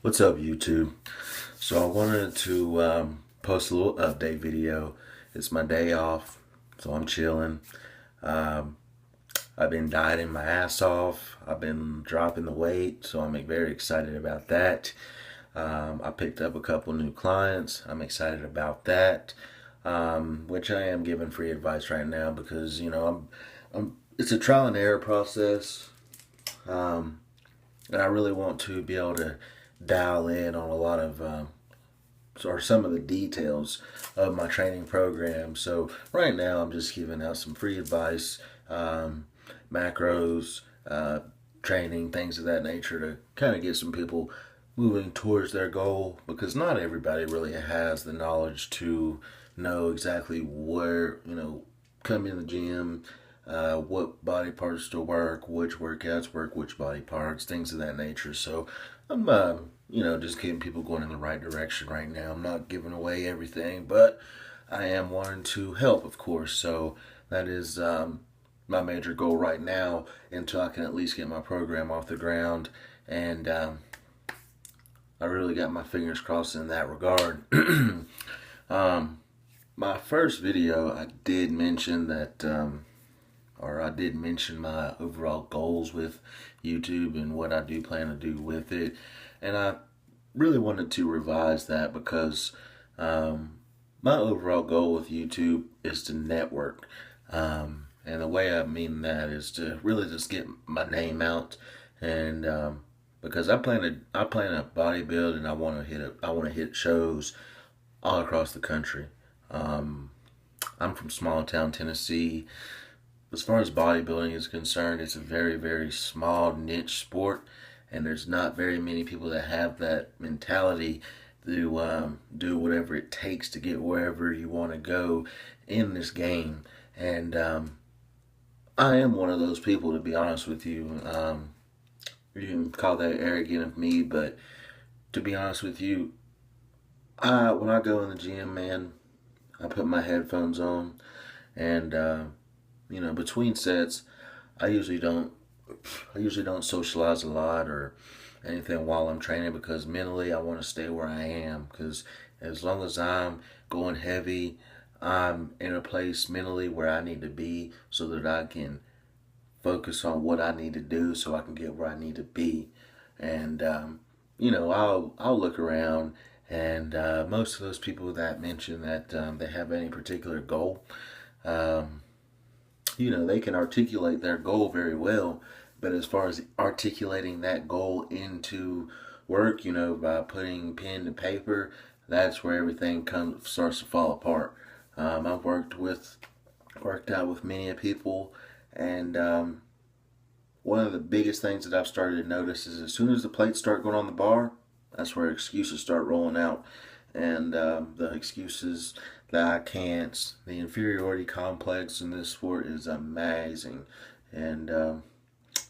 What's up, YouTube? So I wanted to post a little update video. It's my day off, so I'm chilling. Um, I've been dieting my ass off. I've been dropping the weight, so I'm very excited about that. I picked up a couple new clients. I'm excited about that, which I am giving free advice right now because it's a trial and error process. Um, and I really want to be able to dial in on a lot of or some of the details of my training program. So right now I'm just giving out some free advice, macros, training, things of that nature to kind of get some people moving towards their goal, because not everybody really has the knowledge to know exactly where, come in the gym, what body parts to work, which workouts work, which body parts, things of that nature. So I'm, just getting people going in the right direction right now. I'm not giving away everything, but I am wanting to help, of course. So that is my major goal right now until I can at least get my program off the ground. And I really got my fingers crossed in that regard. My first video, I did mention that, or I did mention my overall goals with YouTube and what I do plan to do with it. And I really wanted to revise that because my overall goal with YouTube is to network. And the way I mean that is to really just get my name out, and because I plan to bodybuild, and I want to hit shows all across the country. I'm from small town Tennessee. As far as bodybuilding is concerned, it's a very, very small niche sport, and there's not very many people that have that mentality to do whatever it takes to get wherever you want to go in this game. And I am one of those people, to be honest with you. You can call that arrogant of me, but to be honest with you, when I go in the gym, man, I put my headphones on, and between sets, I usually don't socialize a lot or anything while I'm training, because mentally I want to stay where I am. Because as long as I'm going heavy, I'm in a place mentally where I need to be, so that I can focus on what I need to do so I can get where I need to be. And I'll look around, and most of those people that mention that they have any particular goal, they can articulate their goal very well. But as far as articulating that goal into work, by putting pen to paper, that's where everything starts to fall apart. I've worked out with many people, and one of the biggest things that I've started to notice is as soon as the plates start going on the bar, that's where excuses start rolling out. And the excuses that I can't, the inferiority complex in this sport is amazing. And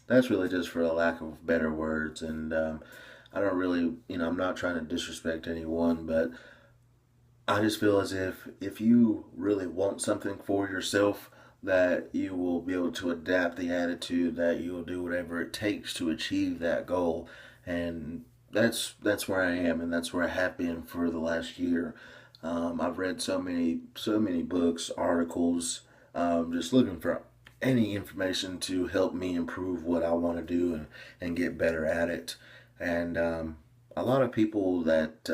that's really just for a lack of better words. And I don't really, I'm not trying to disrespect anyone, but I just feel as if you really want something for yourself, that you will be able to adapt the attitude, that you will do whatever it takes to achieve that goal. And that's where I am, and that's where I have been for the last year. I've read so many books, articles, just looking for any information to help me improve what I want to do, and get better at it. And a lot of people that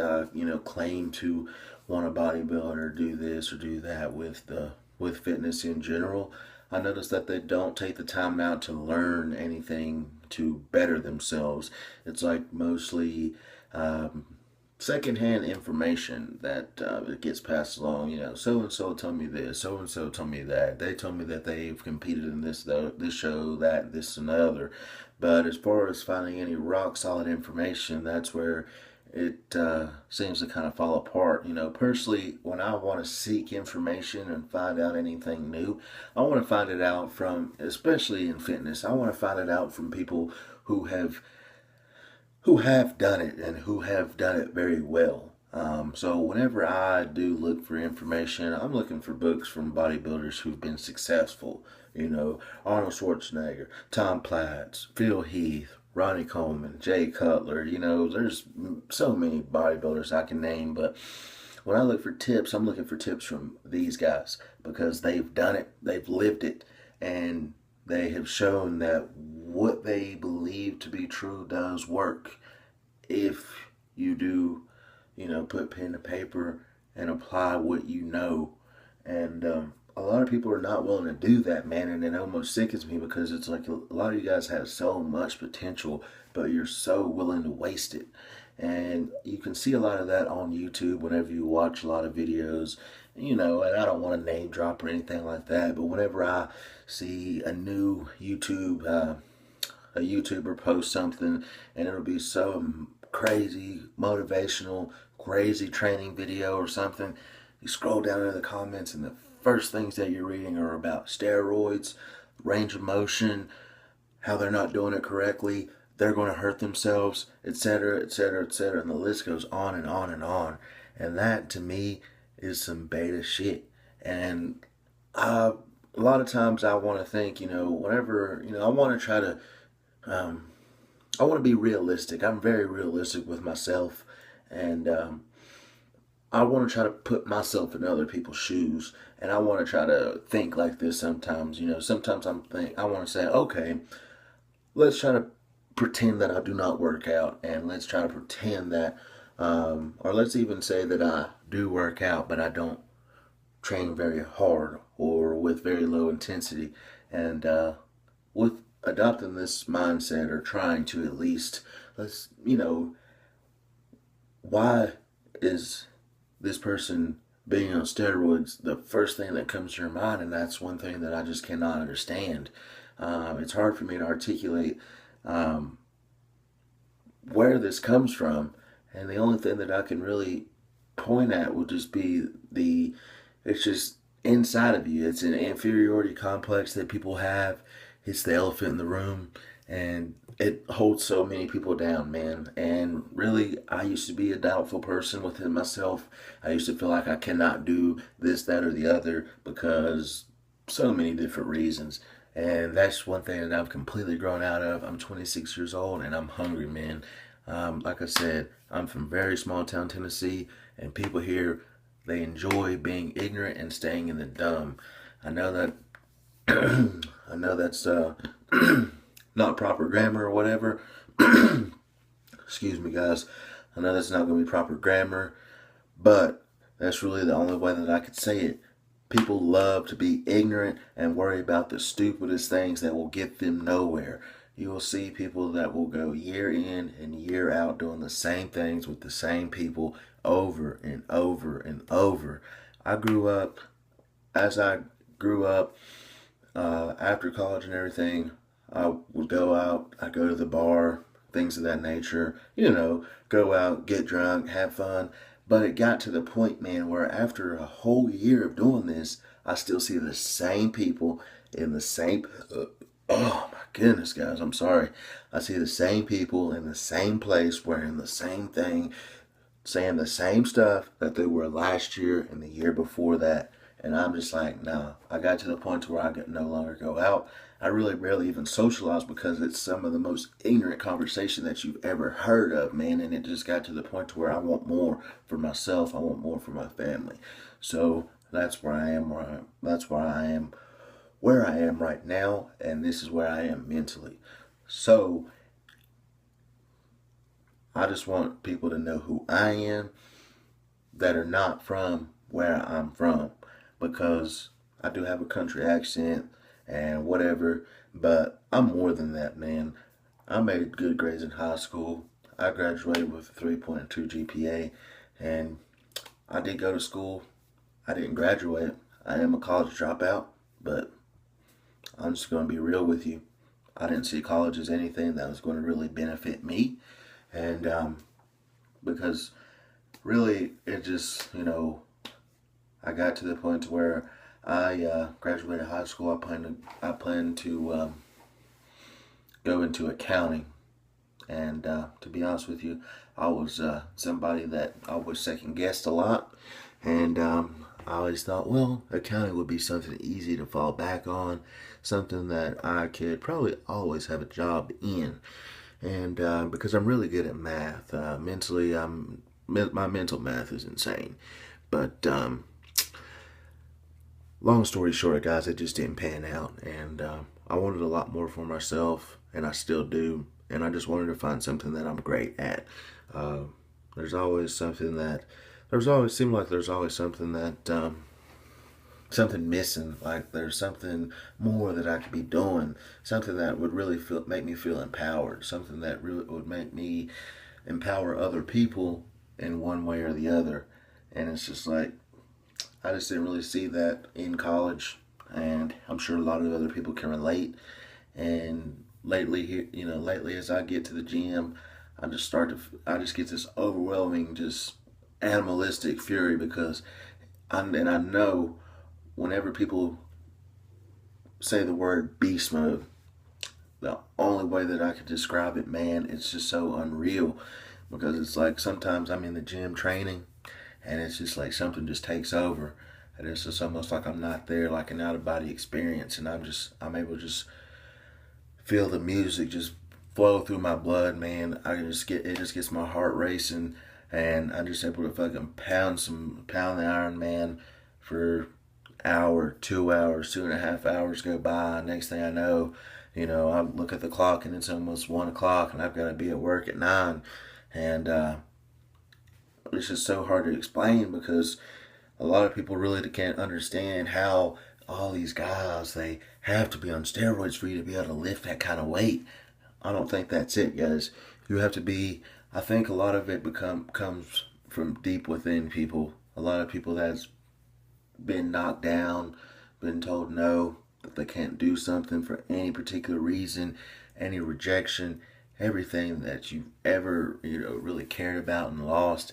claim to want to bodybuild or do this or do that with fitness in general, I notice that they don't take the time out to learn anything to better themselves. It's like mostly secondhand information that it gets passed along. So and so told me this, so and so told me that. They told me that they've competed in this show, that, this, and the other. But as far as finding any rock solid information, that's where it seems to kind of fall apart. Personally, when I want to seek information and find out anything new, I want to find it out from, especially in fitness, I want to find it out from people who have done it, and who have done it very well. So whenever I do look for information, I'm looking for books from bodybuilders who've been successful. Arnold Schwarzenegger, Tom Platz, Phil Heath, Ronnie Coleman, Jay Cutler. There's so many bodybuilders I can name, but when I look for tips, I'm looking for tips from these guys because they've done it, they've lived it, and they have shown that what they believe to be true does work if you do, put pen to paper and apply what you know. And a lot of people are not willing to do that, man, and it almost sickens me because it's like a lot of you guys have so much potential, but you're so willing to waste it. And you can see a lot of that on YouTube whenever you watch a lot of videos, and I don't want to name drop or anything like that, but whenever I see a new a YouTuber post something and it'll be so crazy, motivational, crazy training video or something, you scroll down into the comments and the first things that you're reading are about steroids, range of motion, how they're not doing it correctly, they're going to hurt themselves, etc., etc., etc., and the list goes on and on and on. And that to me is some beta shit. And a lot of times I want to think, whenever, I want to try to, I want to be realistic. I'm very realistic with myself, and I want to try to put myself in other people's shoes, and I want to try to think like this sometimes. Sometimes I want to say, okay, let's try to pretend that I do not work out, and let's try to pretend that, or let's even say that I do work out, but I don't train very hard or with very low intensity. And with adopting this mindset, or trying to at least, why is this person being on steroids the first thing that comes to your mind? And that's one thing that I just cannot understand. It's hard for me to articulate where this comes from, and the only thing that I can really point at would just be it's just inside of you. It's an inferiority complex that people have. It's the elephant in the room, and it holds so many people down, man. And really, I used to be a doubtful person within myself. I used to feel like I cannot do this, that, or the other because so many different reasons. And that's one thing that I've completely grown out of. I'm 26 years old and I'm hungry, man. Like I said, I'm from very small town Tennessee, and people here, they enjoy being ignorant and staying in the dumb. I know that I know that's not proper grammar or whatever. Excuse me, guys. I know that's not going to be proper grammar, but that's really the only way that I could say it. People love to be ignorant and worry about the stupidest things that will get them nowhere. You will see people that will go year in and year out doing the same things with the same people over and over and over. As I grew up, after college and everything, I would go out, I'd go to the bar, things of that nature, go out, get drunk, have fun. But it got to the point, man, where after a whole year of doing this, I still see the same people in the same. Oh my goodness, guys, I'm sorry. I see the same people in the same place, wearing the same thing, saying the same stuff that they were last year and the year before that. And I'm just like, nah. I got to the point where I could no longer go out. I really rarely even socialize because it's some of the most ignorant conversation that you've ever heard of, man. And it just got to the point where I want more for myself. I want more for my family. So that's where I am. Where I am right now, and this is where I am mentally. So I just want people to know who I am that are not from where I'm from, because I do have a country accent and whatever, but I'm more than that, man. I made good grades in high school. I graduated with a 3.2 GPA, and I did go to school. I didn't graduate. I am a college dropout, but I'm just going to be real with you. I didn't see college as anything that was going to really benefit me, and because really it just, I got to the point where I graduated high school. I plan to go into accounting, and to be honest with you, I was somebody that always second guessed a lot, and I always thought, well, accounting would be something easy to fall back on, something that I could probably always have a job in. and because I'm really good at math. Mentally, my mental math is insane. But long story short, guys, it just didn't pan out, and I wanted a lot more for myself, and I still do. And I just wanted to find something that I'm great at. Uh, there's always something that there's always seemed like there's always something that something missing. Like there's something more that I could be doing. Something that would really make me feel empowered. Something that really would make me empower other people in one way or the other. And it's just like I just didn't really see that in college, and I'm sure a lot of other people can relate. And lately, lately as I get to the gym, I just get this overwhelming, just animalistic fury because I know whenever people say the word beast mode, the only way that I could describe it, man, it's just so unreal because it's like sometimes I'm in the gym training and it's just like something just takes over. And it's just almost like I'm not there, like an out of body experience, and I'm able to just feel the music just flow through my blood, man. It just gets my heart racing, and I'm just able to fucking pound the Iron Man for hour, 2 hours, 2.5 hours go by. Next thing I know, I look at the clock and it's almost 1 o'clock, and I've got to be at work at 9, and it's just so hard to explain because a lot of people really can't understand how all these guys, they have to be on steroids for you to be able to lift that kind of weight. I don't think that's it, guys. You have to be. I think a lot of it comes from deep within people. A lot of people that's been knocked down, been told no, that they can't do something for any particular reason, any rejection, everything that you've ever really cared about and lost.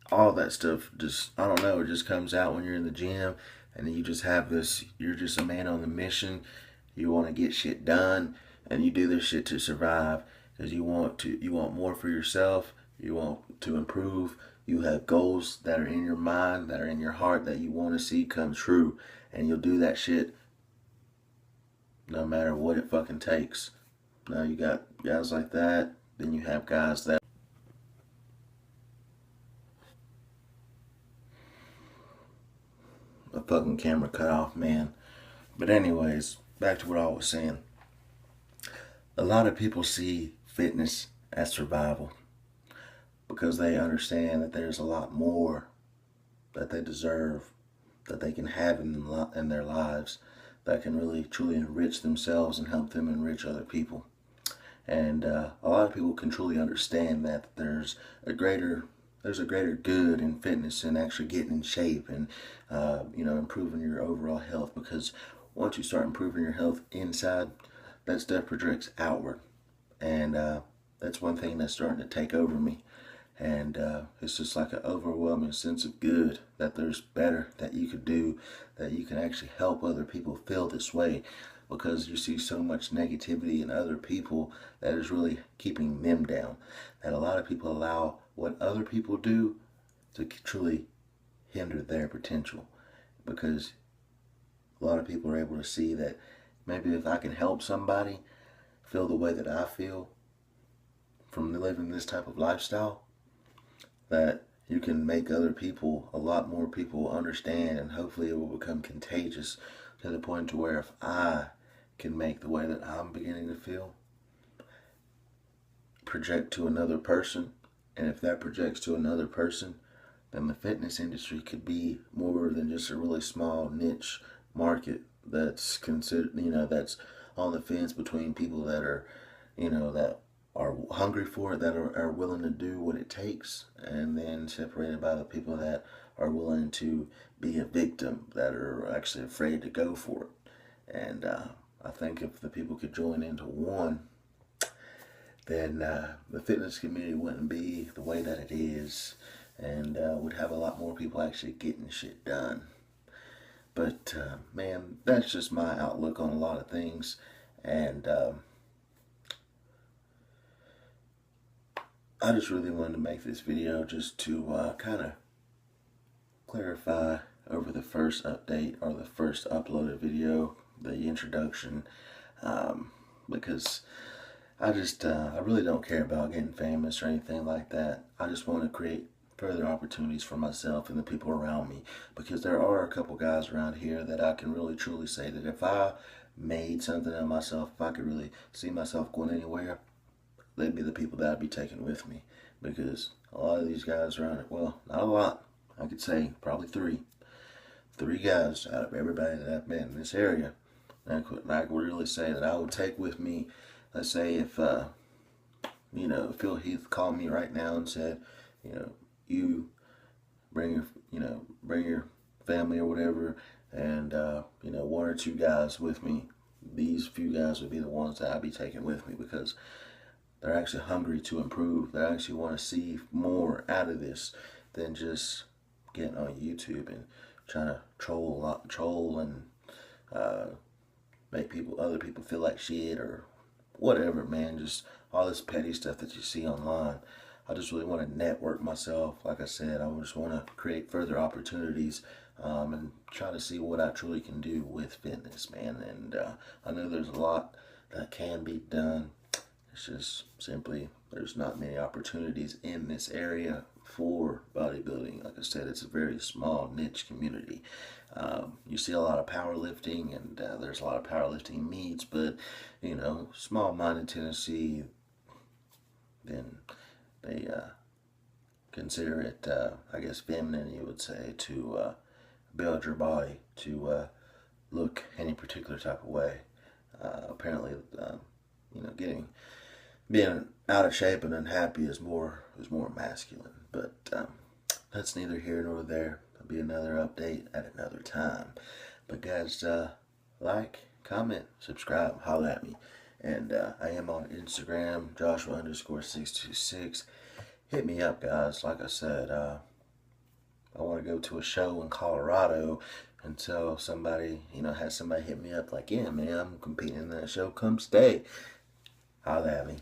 All that stuff just, I don't know, it just comes out when you're in the gym, and you just have this, you're just a man on the mission. You want to get shit done, and you do this shit to survive because you want more for yourself. You want to improve. You have goals that are in your mind, that are in your heart, that you want to see come true, and you'll do that shit no matter what it fucking takes. Now you got guys like that, then you have guys that a fucking camera cut off, man. But anyways, back to what I was saying. A lot of people see fitness as survival because they understand that there's a lot more that they deserve, that they can have in their lives, that can really truly enrich themselves and help them enrich other people. And a lot of people can truly understand that there's a greater good in fitness and actually getting in shape and improving your overall health, because once you start improving your health inside, that stuff projects outward, and that's one thing that's starting to take over me. And it's just like an overwhelming sense of good that there's better that you could do, that you can actually help other people feel this way, because you see so much negativity in other people that is really keeping them down. That a lot of people allow what other people do to truly hinder their potential, because a lot of people are able to see that maybe if I can help somebody feel the way that I feel from living this type of lifestyle, that you can make other people, a lot more people, understand, and hopefully it will become contagious to the point to where if I can make the way that I'm beginning to feel project to another person, and if that projects to another person, then the fitness industry could be more than just a really small niche market that's considered, that's on the fence between people that are, that are hungry for it, that are willing to do what it takes, and then separated by the people that are willing to be a victim, that are actually afraid to go for it. And I think if the people could join into one, then the fitness community wouldn't be the way that it is, and would have a lot more people actually getting shit done. But man, that's just my outlook on a lot of things, and I just really wanted to make this video just to kind of clarify over the first update or the first uploaded video, the introduction, because I really don't care about getting famous or anything like that. I just want to create further opportunities for myself and the people around me, because there are a couple guys around here that I can really truly say that if I made something of myself, if I could really see myself going anywhere, they'd be the people that I'd be taking with me. Because a lot of these guys around it, well, not a lot. I could say probably three guys out of everybody that I've met in this area. I could really say that I would take with me. Let's say if Phil Heath called me right now and said, you know, you bring your family or whatever, and one or two guys with me. These few guys would be the ones that I'd be taking with me, because they're actually hungry to improve. They actually want to see more out of this than just getting on YouTube and trying to troll and uh, make other people feel like shit or whatever, man. Just all this petty stuff that you see online. I just really want to network myself. Like I said, I just want to create further opportunities and try to see what I truly can do with fitness, man. And I know there's a lot that can be done. It's just simply there's not many opportunities in this area for bodybuilding. Like I said, it's a very small niche community. You see a lot of powerlifting, and there's a lot of powerlifting meets, but small-minded Tennessee, then they consider it, I guess, feminine, you would say, to build your body to look any particular type of way. Apparently, getting being out of shape and unhappy is more masculine. But that's neither here nor there. There'll be another update at another time. But guys, like, comment, subscribe, holler at me. And I am on Instagram, Joshua_626. Hit me up, guys. Like I said, I want to go to a show in Colorado, and so somebody, has somebody hit me up like, yeah, man, I'm competing in that show. Come stay. Holler at me.